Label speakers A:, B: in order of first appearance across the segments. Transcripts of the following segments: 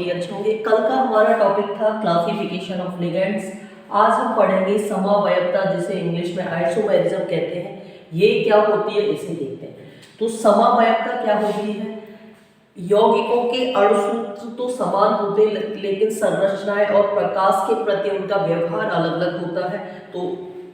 A: ही अच्छे होंगे। कल का हमारा टॉपिक था क्लासिफिकेशन ऑफ लिगेंड्स। आज हम पढ़ेंगे समअवयवता, जिसे इंग्लिश में आइसोमेरिज्म कहते हैं। ये क्या होती है इसे देखते हैं। तो समअवयवता क्या होती है? यौगिकों के अणुसूत्र तो समान होते लेकिन संरचनाएं और प्रकाश के प्रति उनका व्यवहार अलग अलग होता है। तो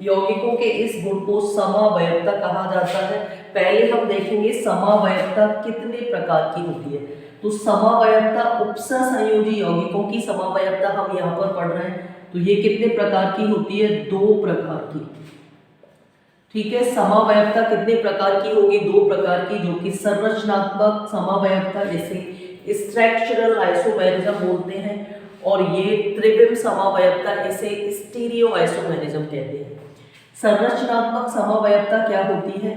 A: यौगिकों के इस गुण को समअवयवता कहा जाता है। पहले हम देखेंगे समअवयवता कितने प्रकार की होती है। तो समअवयवता उपसंयोजी यौगिकों की समअवयवता हम यहाँ पर पढ़ रहे हैं। तो ये कितने प्रकार की होती है? 2 प्रकार की। ठीक है, समअवयवता कितने प्रकार की होगी? 2 प्रकार की, जो कि संरचनात्मक समअवयवता जिसे स्ट्रक्चरल आइसोमेरिज्म बोलते हैं, और ये त्रिविम समअवयवता इसे स्टीरियो आइसोमेरिज्म कहते हैं। संरचनात्मक समअवयवता क्या होती है?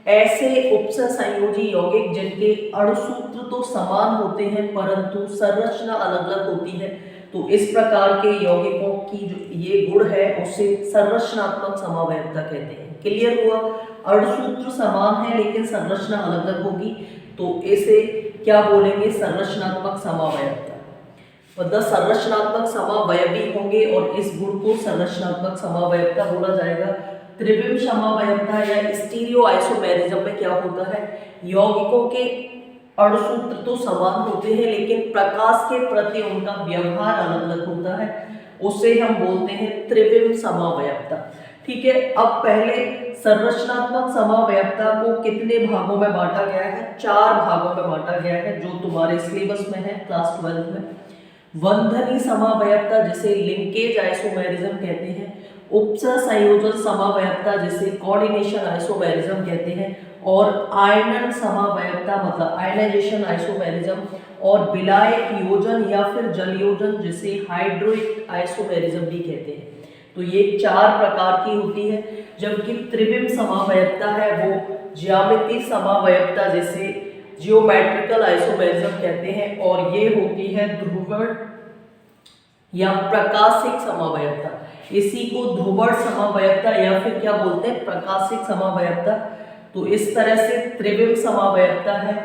A: ऐसे उपसंयोजी यौगिक जिनके अणुसूत्र तो समान होते हैं परंतु संरचना अलग अलग होती है। तो इस प्रकार के यौगिकों की जो ये गुण है उसे संरचनात्मक समअवयवता कहते हैं। क्लियर हुआ? अणुसूत्र समान है लेकिन संरचना अलग अलग होगी, तो इसे क्या बोलेंगे? संरचनात्मक समअवयवता। मतलब संरचनात्मक समअवयवी होंगे और इस गुण को संरचनात्मक समअवयवता बोला जाएगा। त्रिविम समअवयवता या स्टीरियो आइसोमेरिज्म में क्या होता है? यौगिकों के अणुसूत्र तो समान होते हैं लेकिन प्रकाश के प्रति उनका व्यवहार अलग अलग होता है, उसे हम बोलते हैं त्रिविम समअवयवता। ठीक है, अब पहले संरचनात्मक समअवयवता को कितने भागों में बांटा गया है? 4 भागों में बांटा गया है, जो तुम्हारे सिलेबस में है क्लास 12 में। बंधनी समअवयवता जिसे लिंकेज आइसोमेरिज्म कहते हैं, उपसंयोजन समअवयवता जिसे कोऑर्डिनेशन आइसोमेरिज्म कहते हैं, और आयनन समअवयवता मतलब आयनाइजेशन आइसोमेरिज्म, और विलायक योजन या फिर जल योजन जिसे हाइड्रोइक आइसोमेरिज्म भी कहते हैं। तो ये 4 प्रकार की होती है। जबकि त्रिविम समअवयवता है वो ज्यामितीय समअवयवता जिसे जियोमेट्रिकल आइसोमेरिज्म कहते हैं, और ये होती है ध्रुवण या प्रकाशिक समअवयवता। इसी को ध्रुवण समअवयवता या फिर क्या बोलते हैं? प्रकाशिक समअवयवता। तो इस तरह से त्रिविम समअवयवता है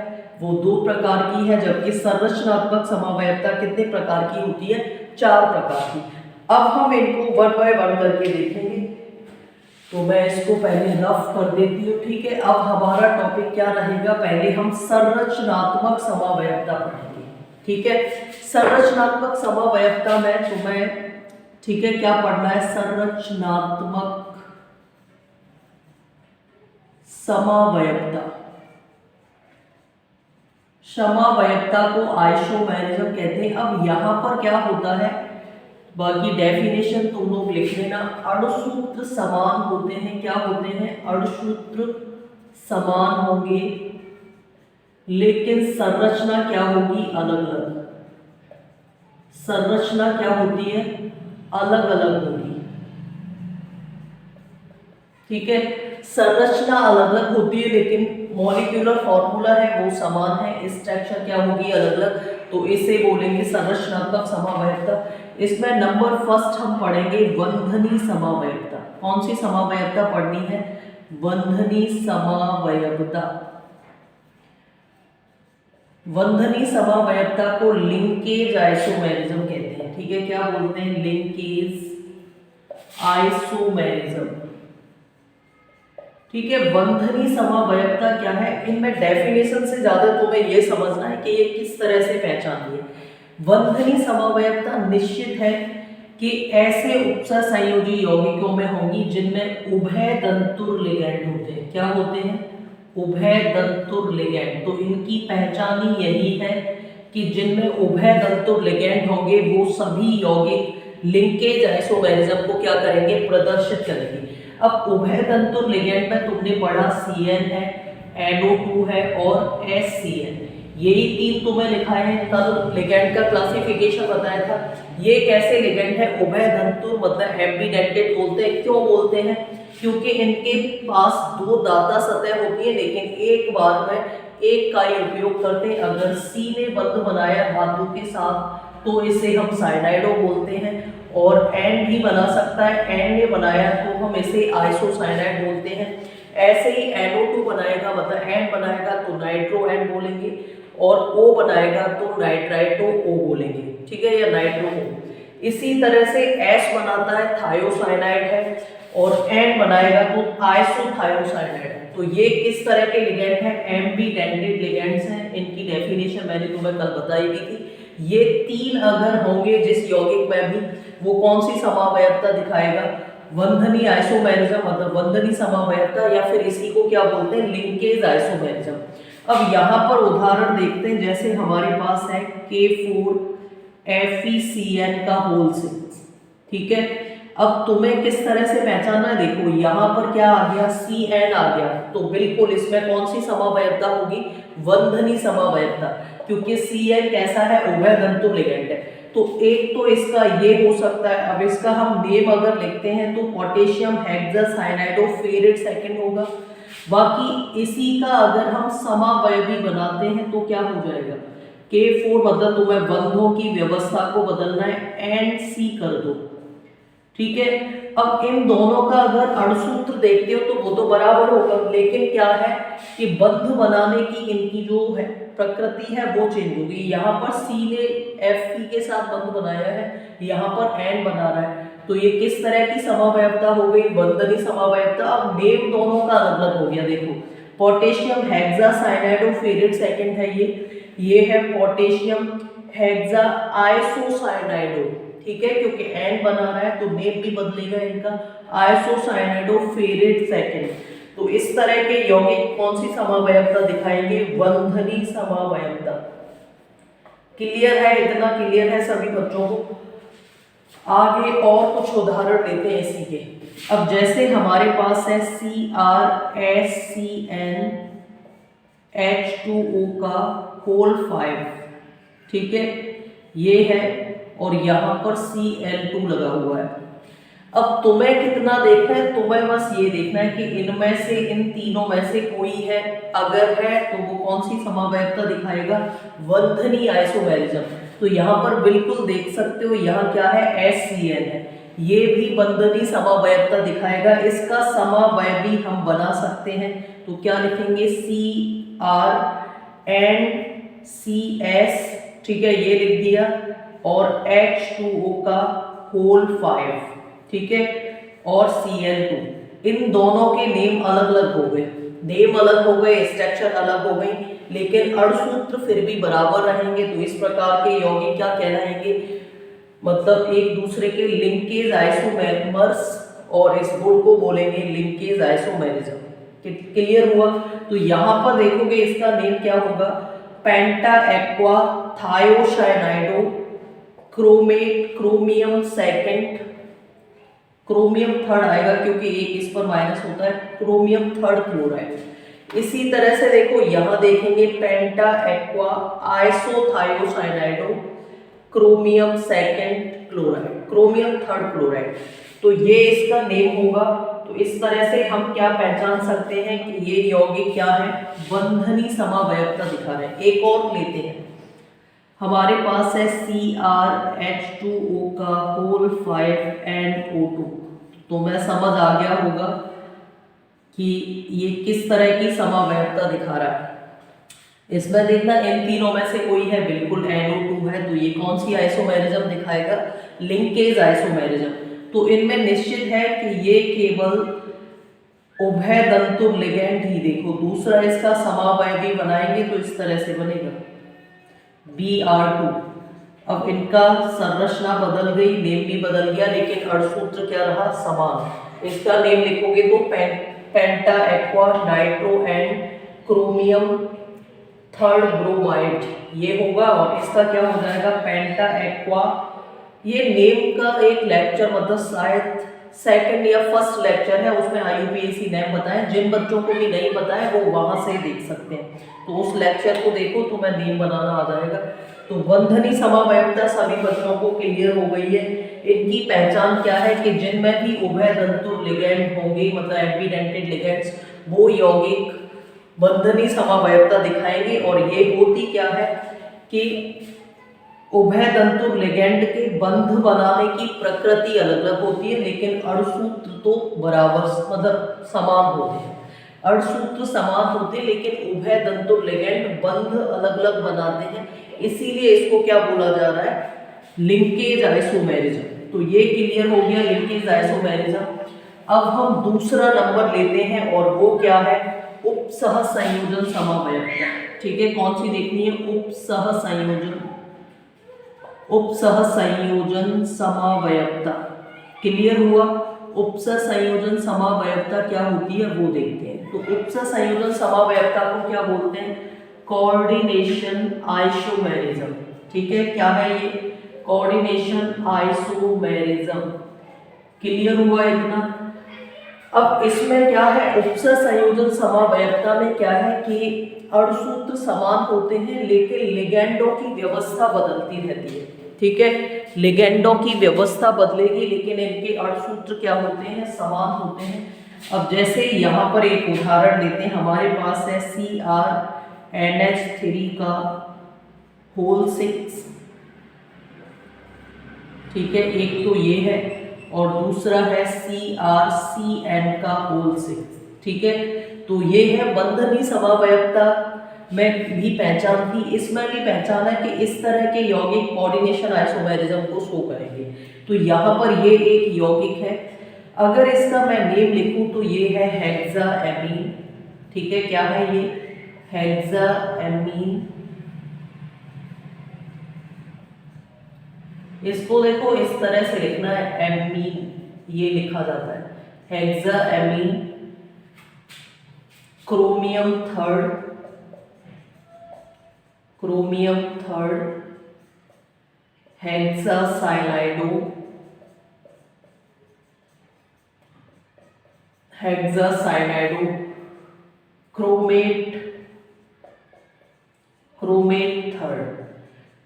A: वो 2 प्रकार की है, जबकि संरचनात्मक समअवयवता कितने प्रकार की होती है? 4 प्रकार की। अब हम इनको 1 बाय 1 करके देखेंगे। तो मैं इसको पहले रफ कर देती हूँ। ठीक है, अब हमारा टॉपिक क्या रहेगा? पहले हम संरचनात्मक समअवयवता पढ़ेंगे। ठीक है, संरचनात्मक समअवयवता में तुम्हें ठीक है क्या पढ़ना है? संरचनात्मक समअवयवता। समअवयवता को आइसोमेरिज्म कहते हैं। अब यहाँ पर क्या होता है, बाकी डेफिनेशन तुम लोग लिख लेना। अणुसूत्र समान होते हैं। क्या होते हैं? अणुसूत्र समान होंगे लेकिन संरचना क्या होगी? अलग अलग। संरचना क्या होती है? अलग अलग होगी। ठीक है, संरचना अलग अलग होती है लेकिन मॉलिक्यूलर फॉर्मूला है वो समान है। स्ट्रक्चर क्या होगी? अलग अलग। तो इसे बोलेंगे संरचनात्मक समअवयवता। इसमें नंबर फर्स्ट हम पढ़ेंगे बंधनी समअवयवता। कौन सी समअवयवता पढ़नी है? बंधनी समअवयवता। बंधनी समअवयवता को लिंकेज आइसोमेरिज्म कहते हैं। ठीक है, क्या बोलते हैं? Linkage isomerism. ठीक है, बंधनी समअवयवता क्या है? इनमें डेफिनेशन से ज्यादा तुम्हें यह समझना है कि ये किस तरह से पहचाननी है। बंधनी समअवयवता निश्चित है कि ऐसे उपसंयोजी यौगिकों में होंगी जिनमें उभय दंतुर लिगैंड होते हैं। क्या होते हैं? उभय दंतुर लिगैंड। तो इनकी पहचान ही यही है कि जिनमें उभय दंतुर लिगैंड होंगे वो सभी यौगिक लिंकेज आइसोमेरिज्म को क्या करेंगे? प्रदर्शित करेंगे। अब उभय तंतुर लिगैंड में तुमने पढ़ा CN है, NO2 है और SCN, यही 3 तुम्हें लिखाए हैं। कल लिगैंड का क्लासिफिकेशन बताया था। ये कैसे लिगैंड है? उभय तंतुर मतलब एम्बिडेंटेड बोलते हैं। क्यों बोलते हैं? क्योंकि इनके पास 2 दाता सतह होती है लेकिन एक बार में एक का ही उपयोग करते हैं। अगर C ने बंध बनाया धातु के साथ तो इसे हम साइनाइडो बोलते हैं, और N भी बना सकता है। N ने बनाया तो हम इसे आइसोसाइनाइड बोलते हैं। ऐसे ही NO2 बनाएगा मतलब N बनाएगा तो नाइट्रो N बोलेंगे, और ओ बनाएगा तो नाइट्राइटो ओ बोलेंगे, ठीक है, या नाइट्रो ओ। इसी तरह से एस बनाता है थायोसाइनाइड है, और एन बनाएगा तो आइसोथायोसाइनाइड है। तो ये किस तरह के लिगेंड हैं? एम्बीडेंटेड लिगेंड्स हैं। इनकी डेफिनेशन मैंने तुम्हें कल बताई भी थी। ये तीन अगर होंगे जिस यौगिक में भी, वो कौन सी समावयवता दिखाएगा? वंधनी आइसोमेरिज्म, मतलब वंधनी समावयवता, या फिर इसी को क्या बोलते हैं? Linkage isomerism. अब यहाँ पर उदाहरण देखते हैं, जैसे हमारे पास है K4FeCN का होल 6, ठीक है। अब तुम्हें किस तरह से पहचानना है? देखो यहाँ पर क्या आ गया? CN आ गया, तो बिल्कुल इसमें कौन सी समावयवता होगी? वंधनी समावयवता, क्योंकि CN कैसा है? उभयतंतु लिगेंड है। तो एक तो इसका ये हो सकता है। अब इसका हम नेम अगर लिखते हैं तो पोटेशियम हेक्सासाइनाइडोफेरेट सेकंड होगा। बाकी इसी का अगर हम समावयवी बनाते हैं तो क्या हो जाएगा? K4, मतलब तुम्हें बंधों की व्यवस्था को बदलना है, एंड C कर दो, ठीक है। अब इन दोनों का अगर अणुसूत्र देखते हो तो वो तो बराबर होगा, लेकिन क्या है कि बंध बनाने की इनकी जो है प्रकृति है वो चेंज होगी। यहाँ पर C ने Fe के साथ बंध बनाया है, यहाँ पर N बना रहा है, तो ये किस तरह की समावयवता हो गई? बंधनी समावयवता। अब नेम दोनों का अलग अलग हो गया। देखो पोटेशियम हेक्सासाइनाइडोफेरेट सेकंड है, ये है पोटेशियम हेक्सा आइसोसाइनाइडो, ठीक है, क्योंकि एन बना रहा है तो नेम भी बदलेगा इनका, आइसोसाइनाइडोफेरेट सेकंड। तो इस तरह के यौगिक कौन सी समावयवता दिखाएंगे? वंधनी समावयवता। क्लियर है? इतना क्लियर है सभी बच्चों को? आगे और कुछ उदाहरण लेते हैं इसी के। अब जैसे हमारे पास है CrSCnH2O का होल 5, ठीक है, ये है, और यहाँ पर Cl2 लगा हुआ है। अब तुम्हें कितना देखना है? तुम्हें बस ये देखना है कि इनमें से, इन तीनों में से कोई है, अगर है तो वो कौन सी समावयवता दिखाएगा? वंधनी आइसोमेरिज्म। तो यहाँ पर बिल्कुल देख सकते हो, यहाँ क्या है? HCl है, ये भी बंधनी समावयवता दिखाएगा। इसका समावयवी हम बना सकते हैं, तो क्या लिखेंगे? Cr and CS, ठीक है, ये लिख दिया, और H2O का होल 5, ठीक है, और Cl2। इन दोनों के नेम अलग अलग हो गए, नेम अलग हो गए, स्ट्रक्चर अलग हो गई, लेकिन अणुसूत्र फिर भी बराबर रहेंगे। तो इस प्रकार के यौगिक क्या कहलाएंगे? मतलब एक दूसरे के लिंकेज आइसोमेर्स, और इस गुण को बोलेंगे लिंकेज आइसोमेरिज्म। क्लियर हुआ? तो यहाँ पर देखोगे इसका नेम क्या होगा? Penta aqua thiocyanido chromium second, chromium third आएगा क्योंकि एक इस पर माइनस होता है, क्रोमियम थर्ड क्लोराइड। इसी तरह से देखो यहाँ देखेंगे penta aqua isothiocyanido chromium second chloride, chromium third chloride. तो ये इसका नेम होगा। तो इस तरह से हम क्या पहचान सकते हैं कि ये यौगिक क्या है? बंधनी समावयवता दिखा रहे हैं। एक और लेते हैं, हमारे पास है CrH2O का होल 5 NO2। तो मैं समझ आ गया होगा कि ये किस तरह की समावयवता दिखा रहा है। इसमें देखना इन तीनों में से कोई है, बिल्कुल NO2 है, तो ये कौन सी आइसोमेरिज्म दिखाएगा? Linkage isomerism. तो इनमें निश्चित है कि ये केवल उभयतंतु लिगेंड ही। देखो दूसरा इसका समावयवी बनाएंगे तो इस तरह से बनेगा Br2। अब इनका संरचना बदल गई, नेम भी बदल गया, लेकिन अणुसूत्र क्या रहा? समान। इसका नेम लिखोगे तो penta aqua nitro and chromium third bromide, ये होगा। और इसका क्या हो जाएगा? पेंटा एक्वा। ये नेम का एक लेक्चर, मतलब शायद सेकंड या फर्स्ट लेक्चर है, उसमें IUPAC नेम बताएं। जिन बच्चों को भी नहीं पता है वो वहां से देख सकते हैं, तो उस लेक्चर को देखो, तुम्हें नेम बनाना आ जाएगा। तो बंधनी समावयवता सभी बच्चों को क्लियर हो गई है। इनकी पहचान क्या है कि जिनमें भी उभयतंतु लिगेंड होंगे, मतलब एम्बीडेंटेड लिगेंड्स, वो यौगिक बंधनी समावयवता दिखाएंगे। और ये होती क्या है कि उभयतंतु लिगेंड के बंध बनाने की प्रकृति अलग अलग होती है, लेकिन अणुसूत्र तो बराबर, मतलब समान होते हैं। अर्धसूत्र समान होते लेकिन उभय दंतुर लिगेंड बंध अलग अलग बनाते हैं, इसीलिए इसको क्या बोला जा रहा है, लिंकेज आइसोमेरिज्म। तो ये क्लियर हो गया लिंकेज आइसोमेरिज्म। अब हम दूसरा नंबर लेते हैं और वो क्या है, उपसह संयोजन समवयवता। ठीक है, कौन सी देखनी है, उपसह संयोजन, उपसह संयोजन समवयवता। क्लियर हुआ, उपसह संयोजन समवयवता क्या होती है वो देखते हैं। तो उपसह संयोजन समवयवता को क्या बोलते हैं, कोऑर्डिनेशन आइसोमेरिज्म। ठीक है, क्या है ये, कोऑर्डिनेशन आइसोमेरिज्म। क्लियर हुआ इतना। अब इसमें क्या है, उपसह संयोजन समवयवता में क्या है कि अर्धसूत्र समान होते हैं लेकिन लिगेंडों की व्यवस्था बदलती रहती है। ठीक है, लिगेंडों की व्यवस्था बदलेगी लेकिन इनके अर्धसूत्र क्या होते हैं, समान होते हैं। अब जैसे यहाँ पर एक उदाहरण लेते हैं, हमारे पास है CrNH3 का होल 6। ठीक है, एक तो ये है और दूसरा है CrCN का होल 6। ठीक है, तो ये है बंधनी समवयवता में भी पहचान थी, इसमें भी पहचान है कि इस तरह के यौगिक कोऑर्डिनेशन आइसोमेरिज्म को शो करेंगे। तो यहाँ पर ये एक यौगिक है, अगर इसका मैं नेम लिखूं तो ये है हेक्साएमीन। ठीक है, क्या है ये, हेक्साएमीन। इसको देखो इस तरह से लिखना है, एमीन ये लिखा जाता है, hexaammine chromium third, chromium third hexacyanido, hexacyanido chromate, chromate third.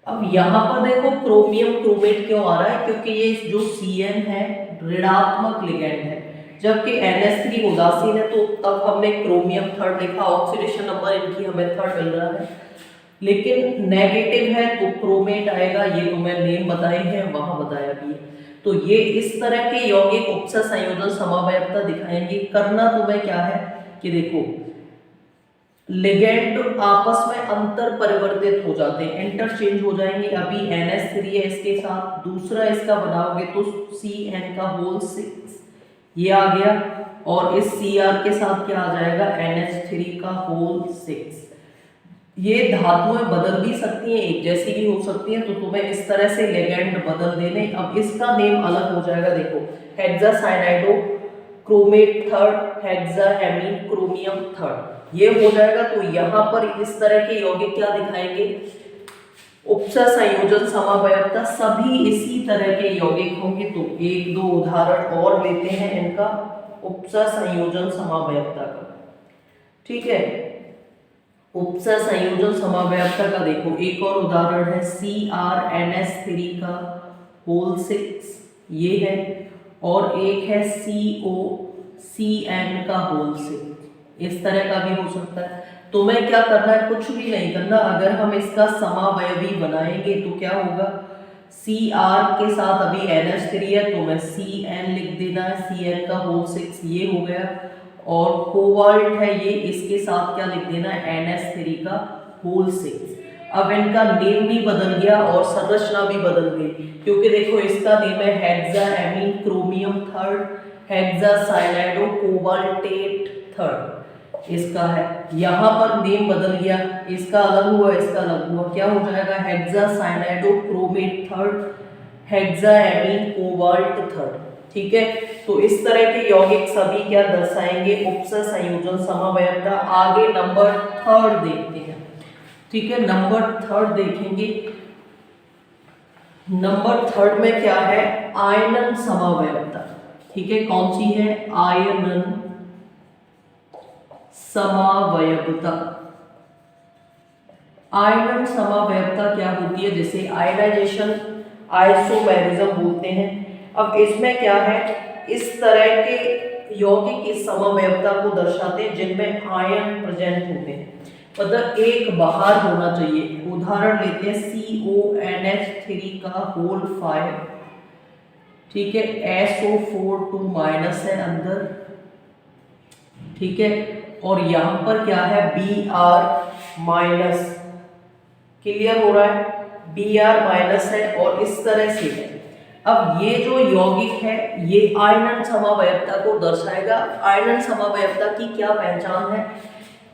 A: अब यहाँ पर देखो क्रोमियम क्रोमेट क्यों आ रहा है, क्योंकि ये जो Cn है ऋणात्मक लिगेंड है, जबकि NH3 उदासीन है, तो तब हमने क्रोमियम थर्ड लिखा, ऑक्सीडेशन नंबर इनकी हमें थर्ड मिल रहा है। लेकिन नेगेटिव है तो क्रोमेट आएगा, ये तो मैं नेम बताए हैं, वहां बताया भी है। तो ये इस तरह के यौगिक उपसह संयोजन समवयवता दिखाएंगे। करना तुम्हें क्या है कि देखो लिगेंड आपस में अंतर परिवर्तित हो जाते हैं, इंटरचेंज हो जाएंगे। अभी NH3 है, इसके साथ दूसरा इसका बनाओगे तो CN का होल 6 ये आ गया, और इस Cr के साथ क्या आ जाएगा, NH3 का होल 6। ये धातुएं बदल भी सकती हैं, एक जैसी भी हो सकती हैं, तो तुम्हें इस तरह से लिगेंड बदल देने। अब इसका नेम अलग हो जाएगा, देखो हेक्सासाइनाइडो क्रोमेट थर्ड, हेक्साएमीन क्रोमियम थर्ड, ये हो जाएगा। तो यहाँ पर इस तरह के यौगिक क्या दिखाएंगे, उपसह संयोजन समवयवता, सभी इसी तरह के यौगिक होंगे। तो एक दो उदाहरण और लेते हैं इनका, उपसह संयोजन समवयवता का। ठीक है, उपसह संयोजन समवयवता का देखो एक और उदाहरण है, CrNH3 का होल 6 ये है, और एक है COCN का होल 6, इस तरह का भी हो सकता है। तुम्हें क्या करना है, कुछ भी नहीं करना, अगर हम इसका समावयवी बनाएंगे तो क्या होगा, Cr के साथ अभी NH3 है तो मैं CN लिख देना है, CN का होल 6 ये हो गया, और कोबाल्ट है ये, इसके साथ क्या लिख देना है, NH3 का होल 6। अब इनका नेम भी बदल गया और संरचना भी बदल गई, क्योंकि देखो इसका नेम है hexaammine chromium third, हेक्सासाइनाइडो cobaltate third इसका है। यहाँ पर नेम बदल गया, इसका अलग हुआ, इसका अलग हुआ, क्या हो जाएगा, हेक्सासाइनाइडो क्रोमेट थर्ड, हेक्साएमीन कोबाल्ट थर्ड। ठीक है, तो इस तरह के यौगिक सभी क्या दर्शाएंगे, उपसह संयोजन समवयवता। आगे नंबर थर्ड देखते हैं। ठीक है, नंबर थर्ड देखेंगे। नंबर थर्ड में क्या है, आयनन समवयवता। ठीक है, कौन सी है, आयनन समवयवता। आयनन समवयवता क्या होती है, जैसे आयनाइजेशन आइसोमेरिज्म बोलते हैं। अब इसमें क्या है, इस तरह के यौगिक इस समवयवता को दर्शाते हैं जिनमें आयन प्रेजेंट होते हैं, मतलब एक बाहर होना चाहिए। उदाहरण लेते हैं CONH3 का होल 5, ठीक है, SO4 2 माइनस है अंदर, ठीक है, और यहाँ पर क्या है Br माइनस, क्लियर हो रहा है, Br माइनस है और इस तरह से है। अब ये जो यौगिक है ये आयनन समावयवता को दर्शाएगा। आयनन समावयवता की क्या पहचान है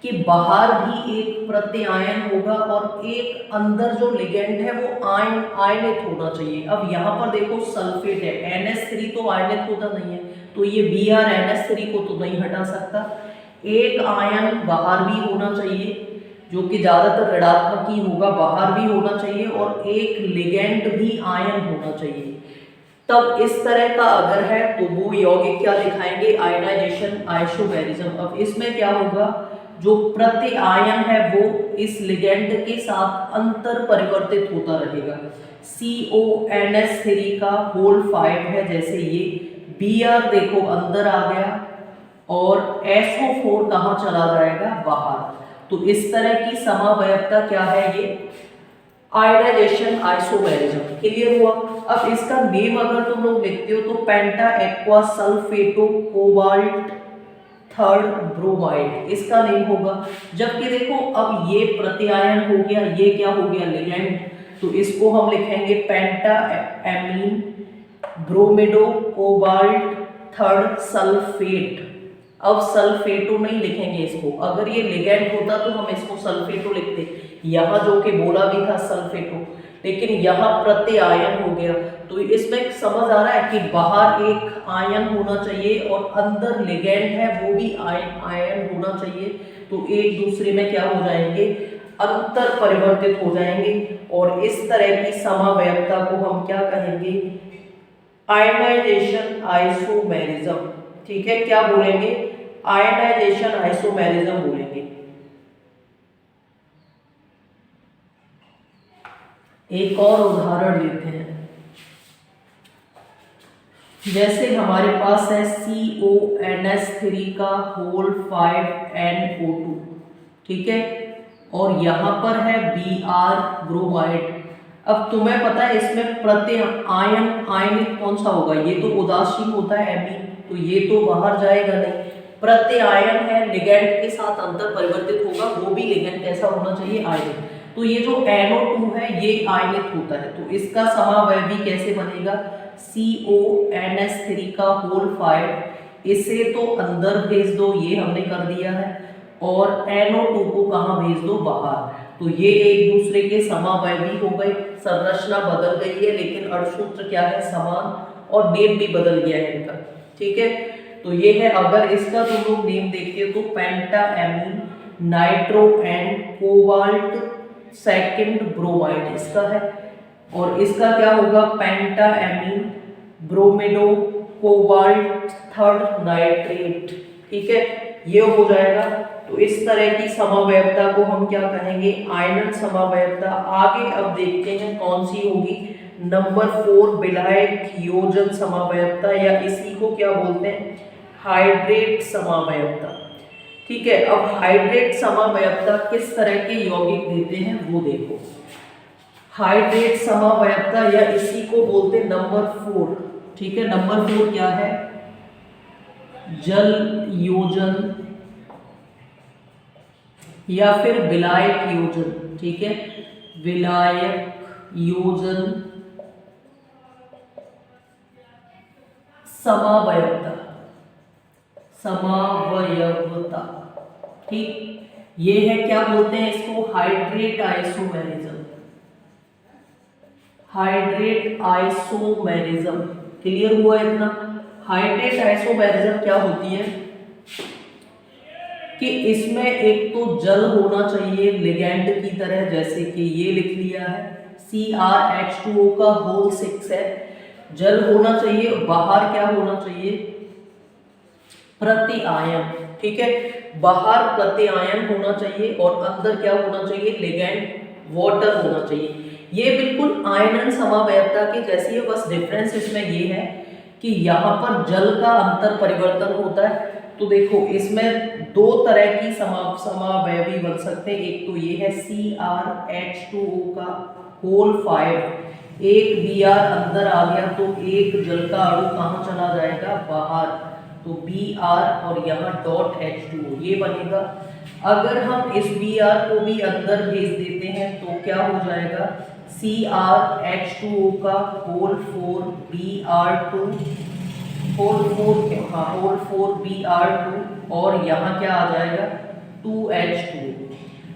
A: कि बाहर भी एक प्रत्यायन होगा और एक अंदर जो लिगेंड है वो आयनित होना चाहिए। अब यहाँ पर देखो सल्फेट है, NH3 तो आयनित होता नहीं है, तो ये Br NH3 को तो नहीं हटा सकता। एक आयन बाहर भी होना चाहिए जो कि ज्यादातर ऋणात्मक ही होगा, बाहर भी होना चाहिए, और एक लिगेंड भी आयन होना चाहिए। तब इस तरह का अगर है तो वो यौगिक क्या दिखाएंगे, आयनाइजेशन, आइसोमेरिज्म। अब इसमें क्या होगा, जो प्रत्यायन है वो इस लिगेंड के साथ अंतर परिवर्तित होता रहेगा। CONH3 का होल 5 है, जैसे ये Br देखो अंदर आ गया और SO4 कहाँ चला जाएगा, बाहर। तो इस तरह की समावयवता क्या है, ये आयनाइजेशन, आइसोमेरिज्म। क्लियर हुआ। अब इसका नेम अगर तुम लोग लिखते हो तो penta aqua सल्फेटो cobalt third bromide इसका नेम होगा। जबकि देखो अब ये प्रत्यायन हो गया, ये क्या हो गया, लिगेंड, तो इसको हम लिखेंगे पेंटा ammine bromido cobalt third sulphate. अब सल्फेटो नहीं लिखेंगे इसको, अगर ये लिगेंड होता तो हम इसको सल्फेटो लिखते, यहाँ जो कि बोला भी था सल्फेटो, लेकिन यहाँ प्रत्यायन हो गया। तो इसमें समझ आ रहा है कि बाहर एक आयन होना चाहिए और अंदर लिगेंड है वो भी आयन होना चाहिए, तो एक दूसरे में क्या हो जाएंगे, अंतर परिवर्तित हो जाएंगे, और इस तरह की समावयवता को हम क्या कहेंगे, आयनाइजेशन, आइसोमेरिज्म। ठीक है, क्या बोलेंगे, आयनाइजेशन, आइसोमेरिज्म बोलेंगे। एक और उदाहरण लेते हैं, जैसे हमारे पास है CONH3 का होल 5NO2, ठीक है, और यहाँ पर है Br ब्रोमाइड। अब तुम्हें पता है इसमें प्रत्यायन आयनिक कौन सा होगा, ये तो उदासीन होता है एमीन, तो ये तो बाहर जाएगा नहीं। प्रत्यायन है, लिगेंड के साथ अंतर परिवर्तित होगा, वो भी लिगेंड कैसा होना चाहिए, आयनिक। तो ये जो NO2 है ये आयनित होता है, तो इसका समावयवी कैसे बनेगा, CONH3 का होल 5, इसे तो अंदर भेज दो, ये हमने कर दिया है, और NO2 को कहाँ भेज दो, बाहर। तो ये एक दूसरे के समावयवी हो गए, संरचना बदल गई है लेकिन अणुसूत्र क्या है, समान, और नेम भी बदल गया है इनका। ठीक है, तो ये है, अगर इसका तुम लोग नेम देखते हो तो penta ammine nitro and cobalt second bromide इसका है, और इसका क्या होगा, penta ammine bromido cobalt third nitrate. ठीक है, ये हो जाएगा। तो इस तरह की समावयवता को हम क्या कहेंगे, आयनन समावयवता। आगे अब देखते हैं कौन सी होगी, नंबर 4 विलायक योजन समावयवता, या इसी को क्या बोलते हैं, हाइड्रेट समावयवता। ठीक है, अब हाइड्रेट समावयवता किस तरह के यौगिक देते हैं वो देखो। हाइड्रेट समावयवता, या इसी को बोलते हैं नंबर 4। ठीक है, नंबर 4 क्या है, जल योजन या फिर विलायक योजन। ठीक है, विलायक योजन समावयवता, समावयवता। ठीक, ये है, क्या बोलते हैं इसको, hydrate isomerism, hydrate isomerism. Clear हुआ इतना। हाइड्रेट आइसोमेरिज्म क्या होती है कि इसमें एक तो जल होना चाहिए लिगेंड की तरह, जैसे कि ये लिख लिया है CrH2O का होल 6 है, जल होना चाहिए, बाहर क्या होना चाहिए, प्रत्यायन। ठीक है, बाहर प्रत्यायन होना चाहिए और अंदर क्या होना चाहिए, लिगेंड वाटर होना चाहिए। ये बिल्कुल आयनन समावयवता के जैसी है, बस डिफरेंस इसमें ये है कि यहाँ पर जल का अंतर परिवर्तन होता है। तो देखो इसमें दो तरह की समावयवी बन सकते हैं, एक तो ये है CrH2O का होल 5, एक Br अंदर आ गया तो एक जल का अणु कहाँ चला जाएगा, बाहर। तो Br और यहाँ डॉट H2O ये बनेगा। अगर हम इस Br को भी अंदर भेज देते हैं तो क्या हो जाएगा, CrH2O का होल 4 Br2 होल 4 Br2 और यहाँ क्या आ जाएगा 2H2O।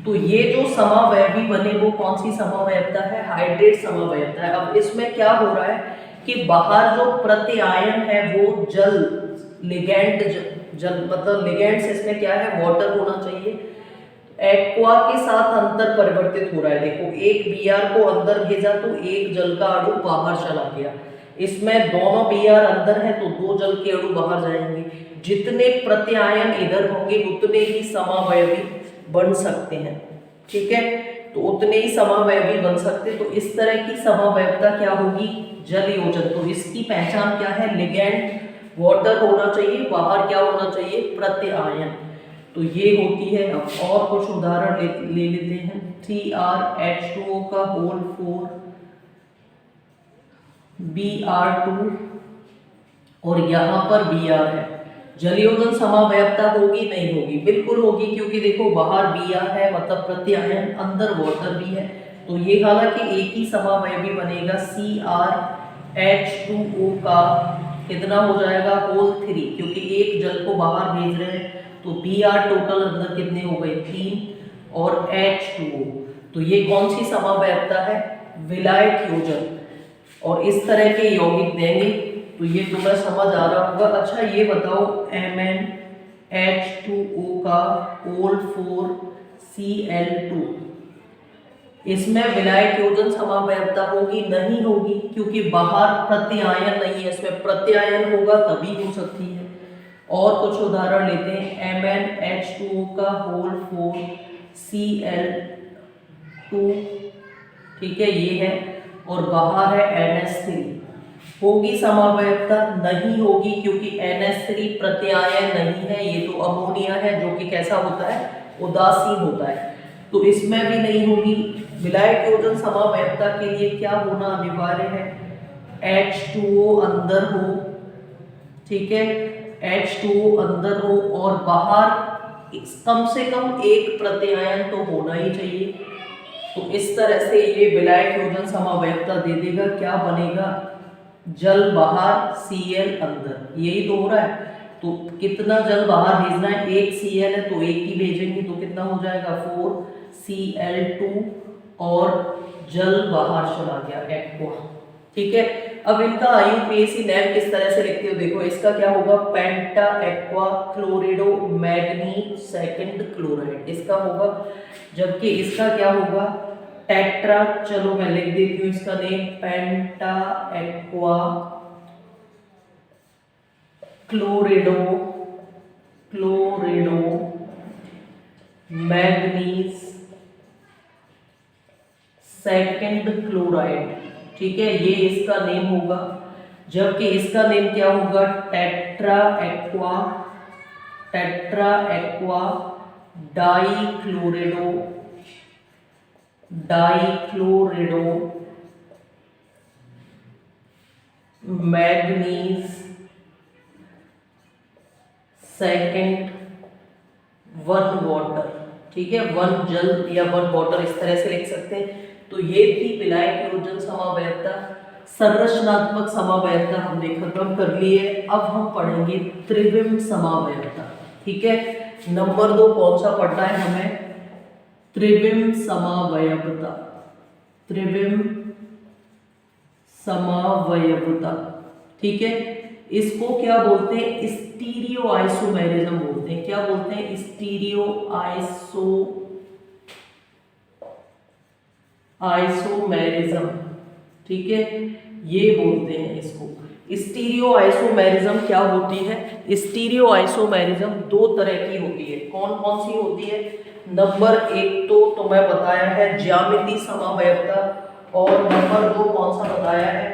A: तो ये जो समावयवी बने वो कौन सी समावयवता है, हाइड्रेट समावयवता है। अब इसमें क्या हो रहा है कि बाहर जो प्रत्यायन है वो जल लिगैंड जल मतलब लिगैंड से इसमें क्या है वाटर होना चाहिए, एक्वा के साथ अंतर परिवर्तित हो रहा है। देखो एक Br को अंदर भेजा तो एक जल का अणु बाहर चला गया, इसमें दोनों Br अंदर है तो दो जल के अणु बाहर जाएंगे। जितने प्रत्यायन इधर होंगे उतने ही समावयवी बन सकते हैं, ठीक है, तो उतने ही समावयवी बन सकते। तो इस तरह की समावयवता क्या होगी, जल योजन। तो इसकी पहचान क्या है, लिगैंड वाटर होना चाहिए, बाहर क्या होना चाहिए, प्रत्यायन। तो ये होती है। अब और कुछ उदाहरण ले लेते हैं। 3RH2O का होल 4 Br2 और यहाँ पर Br है, जलयोजन समावयवता होगी नहीं होगी, बिल्कुल होगी, क्योंकि देखो बाहर Br है मतलब प्रत्यायन, अंदर वाटर भी है। तो ये हालांकि एक ही समावयवी बनेगा, CrH2O का कितना हो जाएगा, होल 3, क्योंकि एक जल को बाहर भेज रहे हैं तो Br टोटल अंदर कितने हो गए 3 और H2O। तो ये कौन सी समावयवता है, विलायक योजन। और इस तरह के यौगिक देंगे तो ये तुम्हें समझ आ रहा होगा। अच्छा ये बताओ MnH2O का होल 4 Cl2, इसमें विलायक योजन समावयवता होगी नहीं होगी, क्योंकि बाहर प्रत्यायन नहीं है, इसमें प्रत्यायन होगा तभी हो सकती है। और कुछ उदाहरण लेते हैं। MnH2O का होल 4 Cl2, ठीक है, ये है, और बाहर है NH3, होगी समावयवता नहीं होगी, क्योंकि NH3 प्रत्यायन नहीं है, ये तो अमोनिया है जो कि कैसा होता है, उदासीन होता है, तो इसमें भी नहीं होगी। विलायक योजन समावयवता के लिए क्या होना अनिवार्य है, H2O अंदर हो, ठीक है, H2O अंदर हो और बाहर कम से कम एक प्रत्यायन तो होना ही चाहिए। तो इस तरह से ये विलायक योजन समावयवता दे देगा, क्या बनेगा, जल बाहर Cl अंदर, यही तो हो रहा है। तो कितना जल बाहर भेजना है, एक Cl है तो एक ही भेजेंगे, तो कितना हो जाएगा 4Cl2 और जल बाहर चला गया एक्वा, ठीक है। अब इनका IUPAC नेम किस तरह से लिखते हो, देखो इसका क्या होगा, पेंटा एक्वा क्लोरिडो मैग्नी सेकंड क्लोराइड इसका होगा, जबकि इसका क्या होगा, टेट्रा, चलो मैं लिख देती हूँ इसका नेम, पेंटा एक्वा क्लोरिडो मैग्नीज सेकंड क्लोराइड, ठीक है, ये इसका नेम होगा। जबकि इसका नेम क्या होगा, tetra aqua डाइक्लोरिडो manganese second 1 water, ठीक है, 1 जल या 1 वाटर, इस तरह से लिख सकते हैं। तो ये थी विलायक योजन समावयवता। संरचनात्मक समावयवता हमने खत्म कर ली है। अब हम पढ़ेंगे त्रिविम समावयवता, ठीक है। नंबर 2 कौन सा पढ़ना है हमें, त्रिविम समावयवता, ठीक है। इसको क्या बोलते हैं, स्टीरियो आइसोमेरिज्म बोलते हैं। क्या बोलते हैं, स्टीरियो आइसोमेरिज्म, ठीक है, ये बोलते हैं इसको। स्टीरियो आइसोमेरिज्म क्या होती है, स्टीरियो आइसोमेरिज्म 2 तरह की होती है। कौन कौन सी होती है, नंबर 1 तो तुम्हें बताया है ज्यामितीय समावयवता, और नंबर 2 कौन सा बताया है,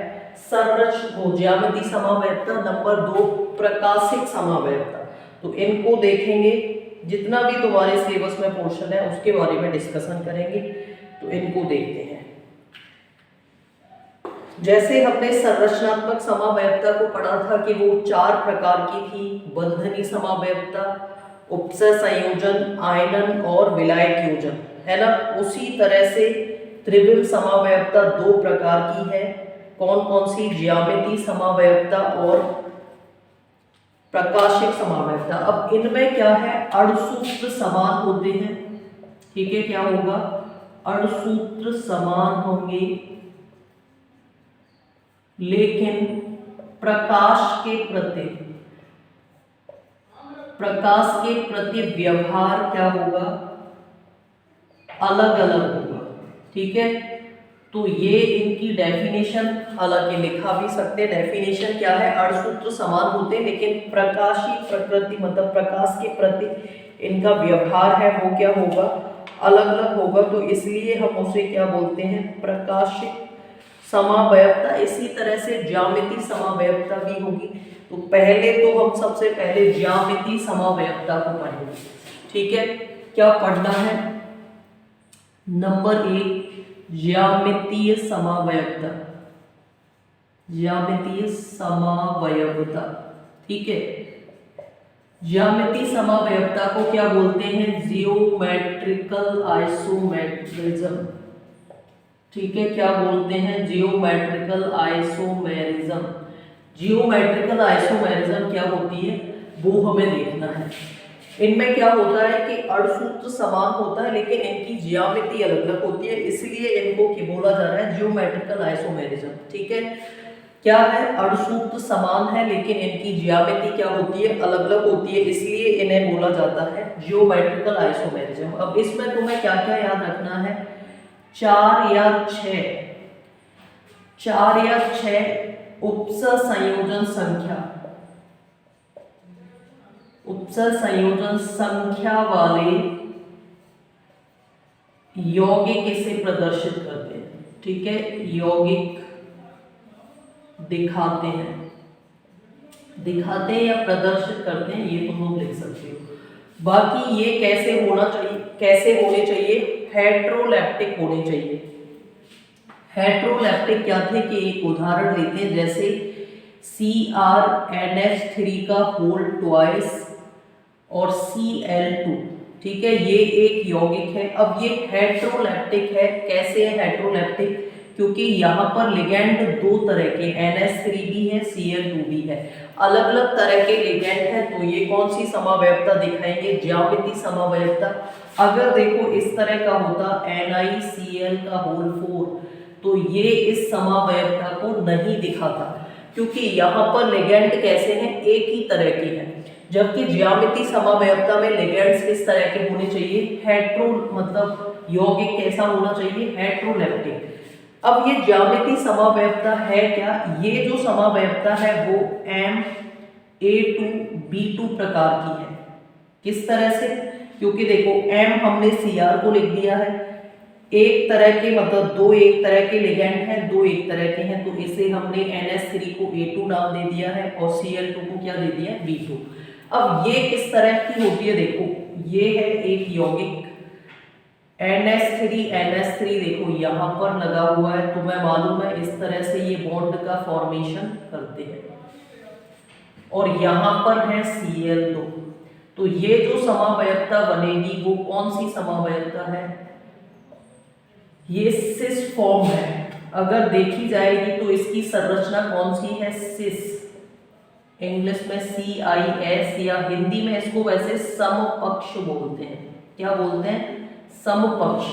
A: ज्यामितीय समावयवता, नंबर 2 प्रकाशिक समावयवता। तो इनको देखेंगे, जितना भी तुम्हारे सिलेबस में पोर्शन है उसके बारे में डिस्कशन करेंगे। तो इनको देखते हैं। जैसे हमने संरचनात्मक समावयवता को पढ़ा था कि वो 4 प्रकार की थी, बंधनी समावयवता, उपसय संयोजन, आयनन और विलायक योजन, है ना। उसी तरह से त्रिविम समावयवता 2 प्रकार की है। कौन कौन सी? ज्यामितीय समावयवता और प्रकाशिक समावयवता। अब इनमें क्या है, अणुसूत्र समान होते हैं, ठीक है। क्या होगा? अणुसूत्र समान होंगे, लेकिन प्रकाश के प्रति व्यवहार क्या होगा? अलग अलग होगा, ठीक है। तो ये इनकी डेफिनेशन, हालांकि लिखा भी सकते हैं। डेफिनेशन क्या है? अणुसूत्र समान होते हैं लेकिन प्रकाशीय प्रकृति मतलब प्रकाश के प्रति इनका व्यवहार है वो क्या होगा? अलग अलग होगा। तो इसलिए हम उसे क्या बोलते हैं? प्रकाशिक समावयवता। इसी तरह से ज्यामितीय समावयवता भी होगी। तो पहले तो हम सबसे पहले ज्यामितीय समावयवता को पढ़ेंगे, ठीक है। क्या पढ़ना है? नंबर 1 ज्यामितीय समावयवता, ज्यामितीय समावयवता, ठीक है। ज्यामितीय समावयवता को क्या बोलते हैं? जियोमेट्रिकल आइसोमेरिज्म, ठीक है। क्या बोलते हैं? Geometrical isomerism. जियोमेट्रिकल आइसोमेरिज्म क्या होती है वो हमें देखना है। इनमें क्या होता है कि अणुसूत्र समान होता है लेकिन इनकी ज्यामिति अलग अलग होती है, इसलिए इनको क्या बोला जा रहा है? जियोमेट्रिकल आइसोमेरिज्म, ठीक है। क्या है? अणुसूत्र समान है लेकिन इनकी ज्यामिति क्या होती है? अलग अलग होती है, इसलिए इन्हें बोला जाता है जियोमेट्रिकल आइसोमेरिज्म। अब इसमें तुम्हें क्या क्या याद रखना है? 4 या 6 उपसय संयोजन संख्या, उपसय संयोजन संख्या वाले यौगिक इसे प्रदर्शित करते हैं, ठीक है। यौगिक दिखाते हैं या प्रदर्शित करते हैं, ये तुम लोग लिख सकते हो। बाकी ये कैसे होना चाहिए, कैसे होने चाहिए? हेट्रोलैप्टिक होने चाहिए। हेट्रोलैप्टिक क्या थे कि एक उदाहरण लेते हैं, जैसे CrNH3 का होल ट्वाइस और Cl2, ठीक है। ये एक यौगिक है। अब ये हेट्रोलैप्टिक है। कैसे है हेट्रोलैप्टिक? क्योंकि यहाँ पर लिगैंड 2 तरह के, NH3 भी है, Cl2 भी है, अलग अलग तरह के लिगैंड है। तो ये कौन सी समावयवता दिखाएंगे? ज्यामितीय समावयवता। अगर देखो इस तरह का होता NiCl का होल 4, तो ये इस समावयवता को नहीं दिखाता, क्योंकि यहाँ पर लिगैंड कैसे हैं? एक ही तरह के हैं। जबकि ज्यामितीय समावयवता में लिगैंड्स किस तरह के होने चाहिए? हेट्रो मतलब यौगिक कैसा होना चाहिए? हेट्रोलैप्टिक। अब ये ज्यामितीय समावयवता है क्या? ये जो समावयवता है वो Ma2B2 प्रकार की है। किस तरह से? क्योंकि देखो M हमने Cr को लिख दिया है, एक तरह के मतलब 2 एक तरह के लिगैंड हैं, 2 एक तरह के हैं, तो इसे हमने NH3 को A2 नाम दे दिया है और Cl2 को क्या दे दिया है? B2। अब ये किस तरह की होती है? देखो ये है एक यौगिक NH3 देखो यहाँ पर लगा हुआ है, तुम्हें मालूम है इस तरह से ये बॉन्ड का फॉर्मेशन करते हैं, और यहाँ पर है Cl2। तो ये जो समावयवता बनेगी वो कौन सी समावयवता है? ये सिस फॉर्म है। अगर देखी जाएगी तो इसकी संरचना कौन सी है? सिस, इंग्लिश में CIS, या हिंदी में इसको वैसे समपक्ष बोलते हैं। क्या बोलते हैं? समपक्ष।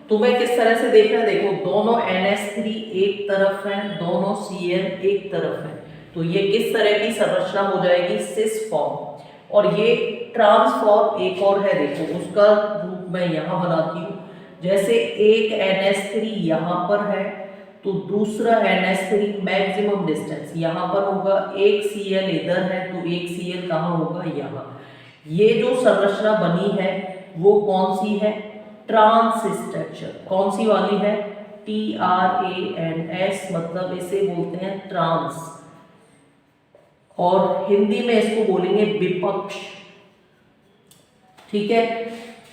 A: तुम्हें किस तरह से देखना है? देखो दोनों NH3 एक तरफ है, दोनों Cl एक तरफ है, तो ये किस तरह की संरचना हो जाएगी? Cis form. और ये ट्रांसफॉर्म एक और है, देखो उसका रूप मैं यहाँ बनाती हूँ। जैसे एक NH3 यहाँ पर है तो दूसरा NH3 मैक्सिमम डिस्टेंस यहाँ पर होगा, एक Cl इधर है तो एक Cl कहाँ होगा? यहाँ। ये जो संरचना बनी है वो कौन सी है? Trans structure. कौन सी वाली है? TRANS, मतलब इसे बोलते हैं ट्रांस, और हिंदी में इसको बोलेंगे विपक्ष, ठीक है।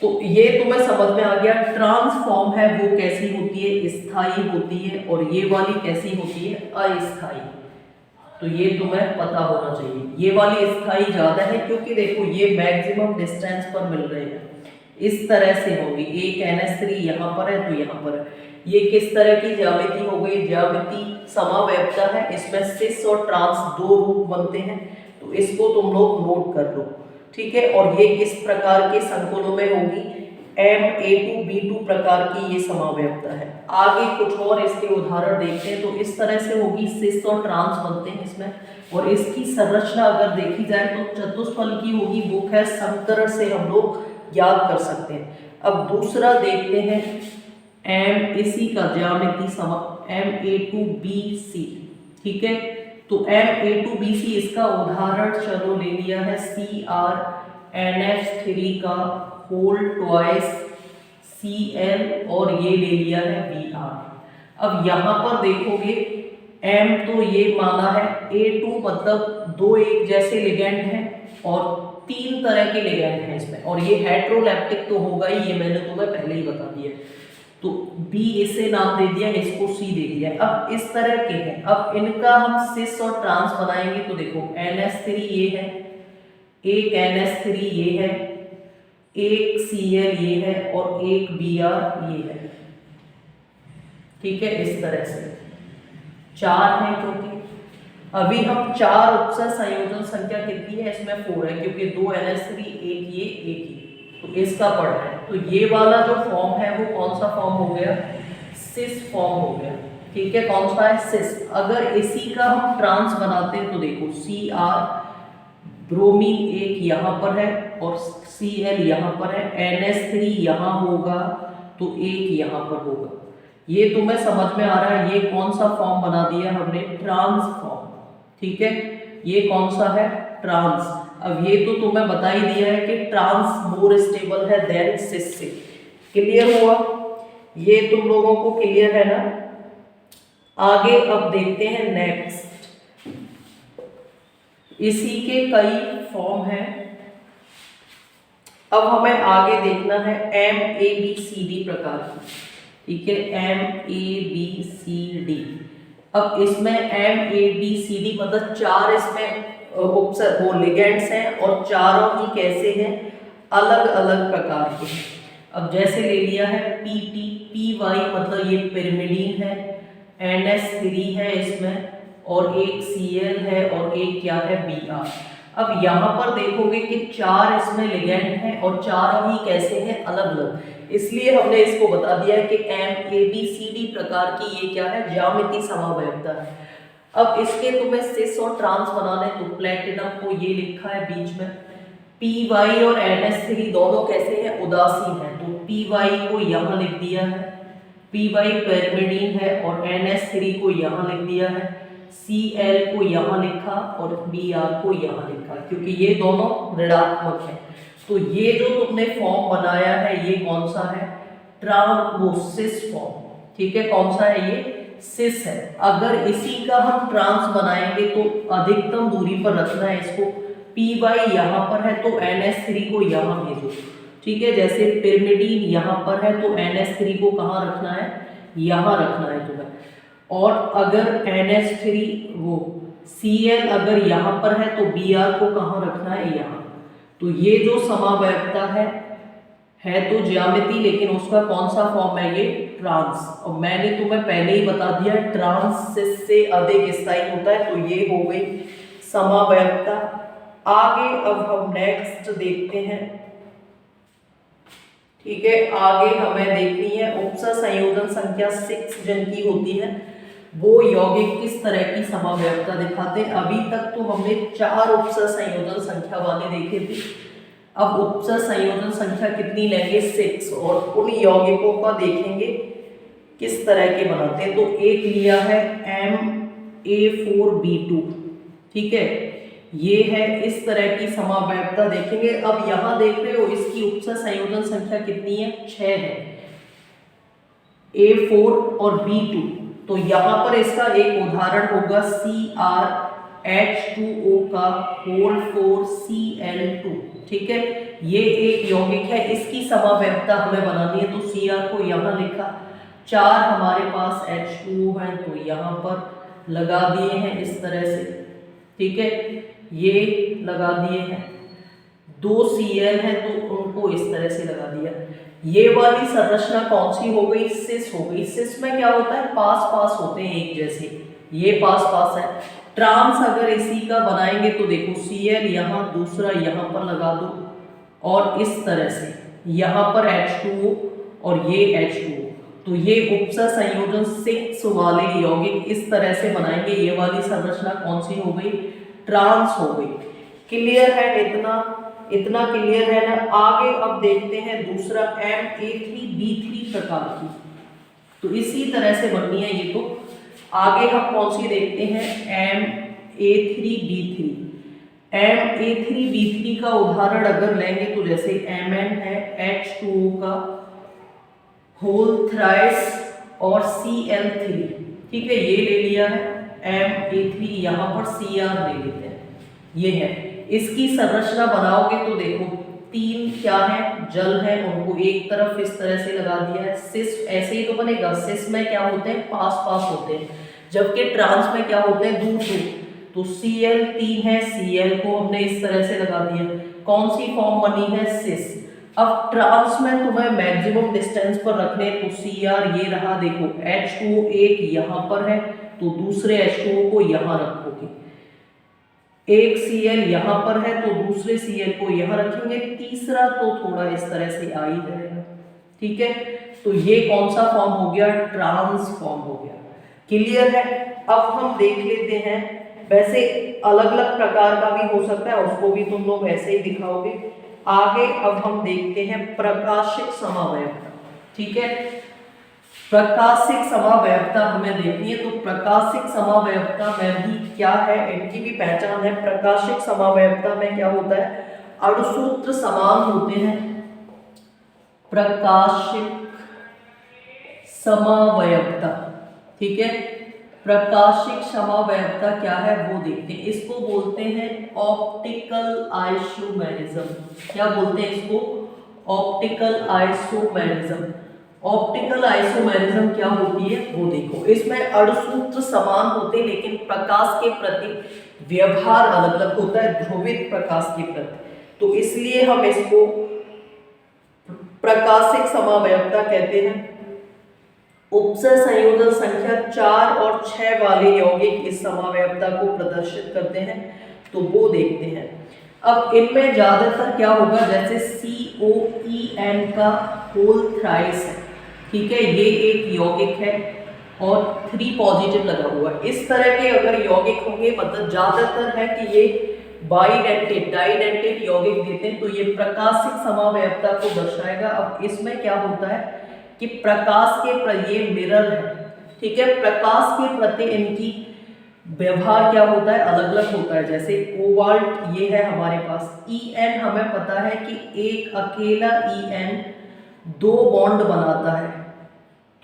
A: तो ये तुम्हें समझ में आ गया। ट्रांस फॉर्म है वो कैसी होती है, स्थायी होती है, और ये वाली कैसी होती है, अस्थायी। तो ये तुम्हें पता होना चाहिए। ये वाली स्थायी ज्यादा है क्योंकि देखो ये मैक्सिमम डिस्टेंस पर मिल रहे हैं, इस तरह से होगी। एक NH3 यहाँ पर है तो यहाँ पर है। ये किस तरह की ज्यामिति हो गई, ज्यामिति समावयवता है, इसमें सिस और ट्रांस दो रूप बनते हैं, तो इसको तुम लोग नोट कर लो, ठीक है। और ये किस प्रकार के संकुलों में होगी, MA2B2 प्रकार की ये समावयवता है। आगे कुछ और इसके उदाहरण देखते हैं। तो इस तरह से होगी, सिस और ट्रांस बनते हैं इसमें, और इसकी संरचना अगर देखी जाए तो चतुष्फल की होगी, वो खैर समीकरण से हम लोग याद कर सकते हैं। अब दूसरा देखते हैं, इसी का ज्यामिति समा MA2BC, ठीक है। तो MA2BC इसका उदाहरण चलो ले लिया है CrNH3 का होल ट्वाइस Cl, और ये ले लिया है Br। अब यहाँ पर देखोगे M तो ये माना है, A2 मतलब दो एक जैसे लिगेंड हैं और तीन तरह के लिगेंड हैं इसमें, और ये हेट्रोलैप्टिक तो होगा ही, ये मैंने तुम्हें पहले ही बता दिया। तो B इसे नाम दे दिया, इसको C दे दिया। अब इस तरह के हैं, अब इनका हम सिस और ट्रांस बनाएंगे। तो देखो NH3 ये है, एक NH3 ये है, एक Cl ये है, और एक Br ये है, ठीक है। इस तरह से चार है, क्योंकि अभी हम चार उपसर संयोजन संख्या कितनी है इसमें 4 है, क्योंकि दो NH3 एक ये, तो इसका पढ़ना है। तो ये वाला जो फॉर्म है वो कौन सा फॉर्म हो गया, सिस फॉर्म हो गया, ठीक है। कौन सा है, सिस। अगर इसी का हम ट्रांस बनाते हैं तो देखो Cr ब्रोमीन एक यहाँ पर है और Cl यहाँ पर है, NH3 यहाँ होगा तो एक यहाँ पर होगा। ये तुम्हें समझ में आ रहा है, ये कौन सा फॉर्म बना दिया हमने, ट्रांस फॉर्म, ठीक है। ये कौन सा है, ट्रांस। अब ये तो तुम्हें बता ही दिया है कि ट्रांस मोर स्टेबल है देन सिस से। क्लियर हुआ, ये तुम लोगों को क्लियर है ना। आगे अब देखते हैं नेक्स्ट, इसी के कई फॉर्म हैं। अब हमें आगे देखना है MABCD प्रकार की, ठीक है, MABCD। अब इसमें MABCD मतलब चार इसमें उपसर वो लिगेंड्स हैं, और चारों ही कैसे हैं, अलग अलग प्रकार के हैं। अब जैसे ले लिया है PY मतलब ये पिरिमिडीन है, NH3 है इसमें, और एक Cl है, और एक क्या है, Br। अब यहाँ पर देखोगे कि चार इसमें लिगेंड हैं और चारों ही कैसे हैं, अलग अलग, इसलिए हमने इसको बता दिया है कि MABCD प्रकार की ये क्या है, ज्यामिति समावयवता है। अब इसके तुम्हें सिस और ट्रांस बनाने, तो प्लेटिनम को ये लिखा है बीच में, PY और NH3 दोनों कैसे हैं, उदासीन है, तो PY को यहाँ लिख दिया है, PY पिरिमिडीन है, और NH3 को यहाँ लिख दिया है, Cl को यहाँ लिखा और Br को यहाँ लिखा, क्योंकि ये दोनों ऋणात्मक है। तो ये जो तुमने फॉर्म बनाया है ये कौन सा है, ट्रांस फॉर्म, ठीक है। कौन सा है ये, सिस है। अगर इसी का हम ट्रांस बनाएंगे तो अधिकतम दूरी पर रखना है इसको, PY यहाँ पर है तो NH3 को यहाँ भेजो, ठीक है। जैसे पिरिमिडीन यहाँ पर है तो NH3 को कहाँ रखना है, यहाँ रखना है तुम्हें। और अगर NH3 वो Cl अगर यहाँ पर है तो Br को कहाँ रखना है, यहाँ। तो ये जो समावयवता है तो ज्यामिति, लेकिन उसका कौन सा फॉर्म है, ये ट्रांस। और मैंने तुम्हें पहले ही बता दिया ट्रांस सिस से अधिक स्थायी होता है, तो ये हो गई समावयवता। आगे अब हम नेक्स्ट देखते हैं, ठीक है। आगे हमें देखनी है उपसर संयोजन संख्या 6 जिनकी होती है, वो यौगिक किस तरह की समावयवता दिखाते हैं। अभी तक तो हमने 4 उपसर संयोजन संख्या वाले देखे थे, अब उपसर संयोजन संख्या कितनी लेंगे, 6, और उन यौगिकों का देखेंगे किस तरह के बनाते हैं। तो एक लिया है MA4B2, ठीक है, ये है इस तरह की समावयवता देखेंगे। अब यहाँ देख रहे हो इसकी उपसर संयोजन संख्या कितनी है, 6 है, A4 और B2। तो यहाँ पर इसका एक उदाहरण होगा H2O का होल 4Cl2, ठीक है, ये एक यौगिक है, इसकी समावयवता हमें बनानी है, तो Cr को यहाँ लिखा, 4 हमारे पास H2O है तो यहाँ पर लगा दिए हैं इस तरह से, ठीक है, ये लगा दिए हैं, 2 Cl है तो उनको इस तरह से लगा दिया। ये वाली संरचना कौन सी हो गई? सिस हो गई। सिस में क्या होता है? पास पास होते हैं एक जैसे, ये पास पास है। ट्रांस अगर इसी का बनाएंगे तो देखो Cl यहाँ, दूसरा यहाँ पर लगा दो और इस तरह से यहाँ पर H2O और ये H2O, तो ये उपसर संयोजन 6 वाले यौगिक इस तरह से बनाएंगे। ये वाली संरचना कौन सी हो गई? ट्रांस हो गई। क्लियर है? इतना क्लियर है ना? आगे अब देखते हैं दूसरा Ma3B3 प्रकार की, तो इसी तरह से बननी है ये। तो आगे हम कौन सी देखते हैं? Ma3B3। Ma3B3 का उदाहरण अगर लेंगे तो जैसे Mn है, H2O का होल थ्राइस और Cl3, ठीक है, ये ले लिया है Ma3, यहाँ पर Cr ले लेते हैं, ये है। इसकी संरचना बनाओगे तो देखो 3 क्या है? जल है, उनको एक तरफ इस तरह से लगा दिया है। सिस ऐसे ही तो बनेगा। सिस में क्या होते हैं? पास पास होते हैं, जबकि ट्रांस में क्या होते हैं? दूर दूर। तो Cl3 है, Cl को हमने इस तरह से लगा दिया। कौन सी फॉर्म बनी है? सिस। अब ट्रांस में तुम्हें मैक्सिमम डिस्टेंस पर रखने, तो Cr ये रहा, देखो H2O एक यहाँ पर है तो दूसरे H2O को यहाँ रखोगे, एक Cl यहाँ पर है तो दूसरे Cl को यहाँ रखेंगे, तीसरा तो थोड़ा इस तरह से आ ही जाएगा, ठीक है। तो ये कौन सा फॉर्म हो गया? ट्रांस फॉर्म हो गया। क्लियर है? अब हम देख लेते हैं, वैसे अलग अलग प्रकार का भी हो सकता है, उसको भी तुम लोग ऐसे ही दिखाओगे आगे। अब हम देखते हैं प्रकाशिक समावयवता, ठीक है। प्रकाशिक समावयवता हमें देखनी है, तो प्रकाशिक समावयवता में भी क्या है, इनकी भी पहचान है। प्रकाशिक समावयवता में क्या होता है? अणुसूत्र समान होते हैं। प्रकाशिक समावयवता, ठीक है, प्रकाशिक समावयवता क्या है वो देखते हैं। इसको बोलते हैं ऑप्टिकल आइसोमेरिज्म। क्या बोलते हैं इसको? Optical isomerism. ऑप्टिकल आइसोमेरिज्म क्या होती है वो देखो। इसमें अणुसूत्र समान होते हैं लेकिन प्रकाश के प्रति व्यवहार अलग अलग होता है, ध्रुवित प्रकाश के प्रति, तो इसलिए हम इसको प्रकाशिक समावयवता कहते हैं। उपसर संयोजन संख्या 4 और 6 वाले यौगिक इस समावयवता को प्रदर्शित करते हैं, तो वो देखते हैं। अब इनमें ज्यादातर क्या होगा, जैसे COEN का होल थ्राइस है, ठीक है, ये एक यौगिक है और 3 पॉजिटिव लगा हुआ है। इस तरह के अगर यौगिक होंगे, मतलब ज्यादातर है कि ये बाइडेंटेट डाइडेंटेट यौगिक देते हैं, तो ये प्रकाशिक समावयवता को दर्शाएगा। अब इसमें क्या होता है कि प्रकाश के ये मिरर है, ठीक है, प्रकाश के प्रति इनकी व्यवहार क्या होता है, अलग अलग होता है। जैसे कोबाल्ट ये है हमारे पास, En हमें पता है कि एक अकेला En 2 बॉन्ड बनाता है,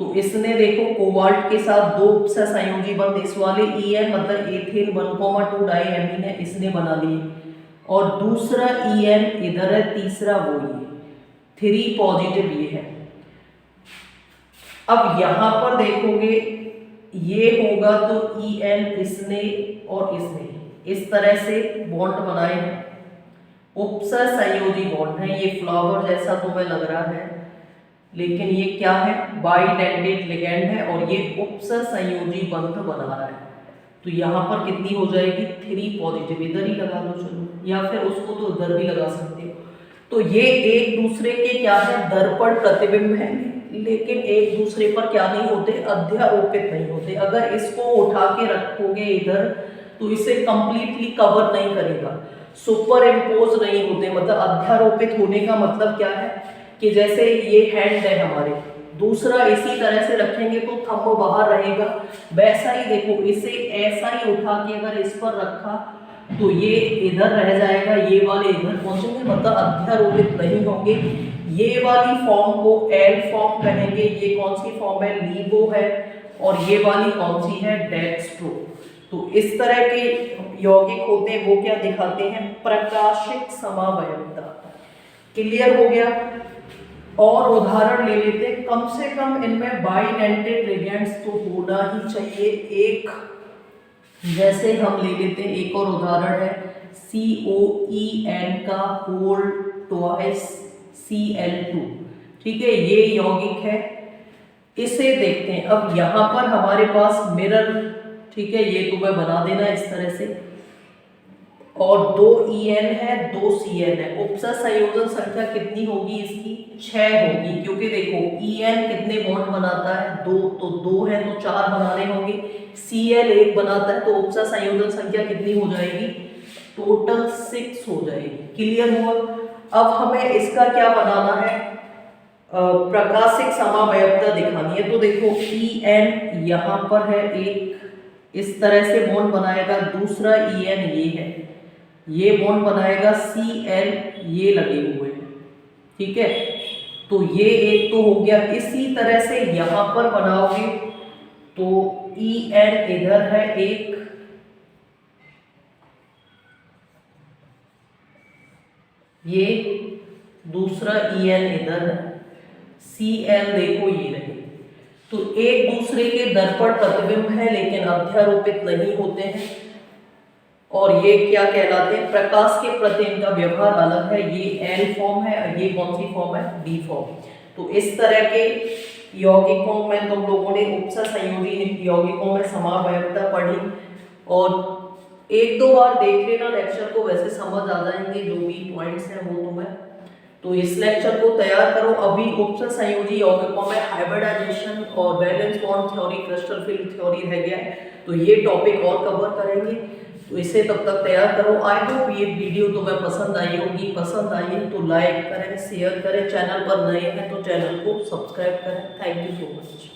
A: तो इसने देखो कोबाल्ट के साथ 2 सहसंयोजी बंध, इस वाले En मतलब एथेन 1,2 डाइएमीन है, इसने बना लिए, और दूसरा En इधर है, तीसरा वो ये 3 पॉजिटिव ये है। अब यहां पर देखोगे ये होगा तो En इसने और इसने इस तरह से बॉन्ड बनाए हैं, उपसर संयोजी बॉन्ड है। ये फ्लावर जैसा तुम्हें लग रहा है लेकिन ये क्या है, बाइडेंटेट लिगैंड है और ये उपसर संयोजी बंध बना रहा है। तो यहाँ पर कितनी हो जाएगी, 3 पॉजिटिव, इधर ही लगा दो चलो, या फिर उसको तो उधर भी लगा सकते हो। तो ये एक दूसरे के क्या है, दर्पण प्रतिबिंब है, लेकिन एक दूसरे पर क्या नहीं होते, अध्यारोपित नहीं होते। अगर इसको उठा के रखोगे इधर तो इसे कंप्लीटली कवर नहीं करेगा, सुपर इम्पोज नहीं होते। मतलब अध्यारोपित होने का मतलब क्या है कि जैसे ये हैंड है हमारे, दूसरा इसी तरह से रखेंगे तो थंब बाहर रहेगा, वैसा ही देखो इसे ऐसा ही उठा के अगर इस पर रखा तो ये इधर रह जाएगा, ये वाले इधर पहुंचेंगे, मतलब अध्यारोपित नहीं होंगे। ये वाली फॉर्म को एल फॉर्म कहेंगे। ये कौन सी फॉर्म है, लीबो है, और ये वाली कौन सी है, डेक्स्ट्रो। तो इस तरह के यौगिक होते हैं वो क्या दिखाते हैं, प्रकाशिक समवयवता। क्लियर हो गया। और उदाहरण ले लेते हैं, कम से कम इनमें बाइडेंटेड लिगेंड्स तो होना ही चाहिए एक। जैसे हम ले लेते हैं एक और उदाहरण है COEN का होल ट्वाइस Cl2। ठीक है, ये यौगिक है। इसे देखते हैं। अब यहां पर हमारे पास मिरर, ठीक है, ये तुम्हें बना देना इस तरह से, और 2 En है 2 Cl है। उपसर्ग संयोजन संख्या कितनी होगी इसकी, 6 होगी, क्योंकि देखो En कितने बॉन्ड बनाता है, 2, तो 2 है तो 4 बनाने होंगे। Cl 1 बनाता है, तो उपसर्ग संयोजन संख्या कितनी हो जाएगी, टोटल 6 हो जाएगी। क्लियर हुआ। अब हमें इसका क्या बनाना है, प्रकाशिक समवयवता दिखानी है। तो देखो En यहाँ पर है एक, इस तरह से बॉन्ड बनाएगा। दूसरा En ये है, ये बॉन्ड बनाएगा। Cl ये लगे हुए हैं, ठीक है, तो ये एक तो हो गया। इसी तरह से यहां पर बनाओगे तो En इधर है एक, ये दूसरा En इधर है, Cl देखो ये रहे। तो एक दूसरे के दर्पण प्रतिबिंब है लेकिन अध्यारोपित नहीं होते हैं, और ये क्या कहलाते हैं, प्रकाश के प्रति इनका व्यवहार अलग है। ये L फॉर्म है और ये कौन सी फॉर्म है, D फॉर्म। तो इस तरह के यौगिकों में तुम लोगों ने उपसर्ग संयोजी यौगिकों में समवयवता पढ़ी, और एक दो बार देख लेना लेक्चर को, वैसे समझ आ जाएंगे जो भी पॉइंट्स हैं वो तुम्हें। तो इस लेक्चर को तैयार करो। अभी उपसर्ग संयोजी यौगिकों में हाइब्रिडाइजेशन और valence bond theory, crystal field theory रह गया है, तो ये टॉपिक और कवर करेंगे। तो इसे तब तक तैयार करो। आई होप ये वीडियो तुम्हें पसंद आई होगी। पसंद आई है तो लाइक करें, शेयर करें, चैनल पर नए हैं तो चैनल को सब्सक्राइब करें। Thank you so much.